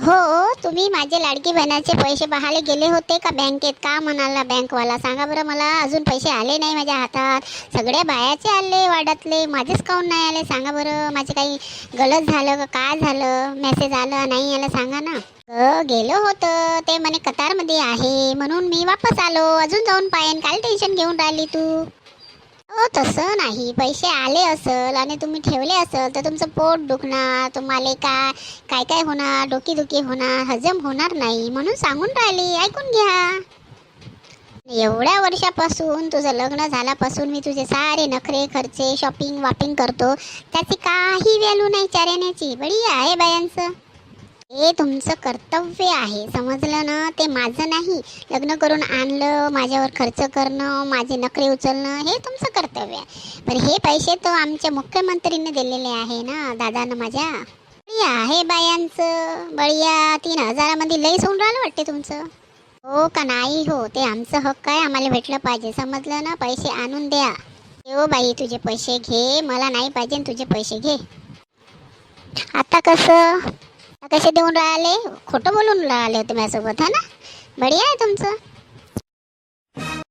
हो, तुम्ही माझे लाडकी बहिणाचे पैसे पाहायला गेले होते का बँकेत? का म्हणाला बँकवाला? सांगा बरं मला. अजून पैसे आले नाही माझ्या हातात. सगळ्या बायाचे आले वाड्यातले, माझेच काऊन नाही आले? सांगा बरं. माझे काही गलत झालं का काय झालं? मेसेज आलं नाही आलं सांगा ना. गेलो होतं ते म्हणे कतारमध्ये आहे म्हणून मी वापस आलो. अजून जाऊन पाहेन. काय टेन्शन घेऊन राहिली तू? हो तसं नाही. पैसे आले असल आणि तुम्ही ठेवले असल तर तुमचं पोट दुखणार, तुम्हाला काय काय काय होणार, डोकेदुखी होणार, हजम होणार नाही म्हणून सांगून राहिली. ऐकून घ्या. एवढ्या वर्षापासून तुझं लग्न झाल्यापासून मी तुझे सारे नखरे खर्चे शॉपिंग वापिंग करतो, त्याची काही व्हॅल्यू नाही चाऱ्याण्याची. बढिया आहे बायांचं. हे तुमचं कर्तव्य आहे, समजलं ना? ते माझं नाही. लग्न करून आणलं, माझ्यावर खर्च करणं, माझे नखरे उचलणं हे तुमचं कर्तव्य आहे. पण हे पैसे तर आमच्या मुख्यमंत्रीने दिलेले आहे ना, दादानं माझ्या. बढिया आहे बायांचं. बढिया. 3,000मध्ये लईच होऊन राहिलं वाटते तुमचं. हो का नाही हो, ते आमचं हक्क आहे, आम्हाला भेटलं पाहिजे. समजलं ना? पैसे आणून द्या. हो बाई, तुझे पैसे घे. मला नाही पाहिजे, तुझे पैसे घे. आता कसं? कसे देऊन राहिले? खोटं बोलून राहिले होते माझ्यासोबत, हा ना? बढिया आहे तुमचं.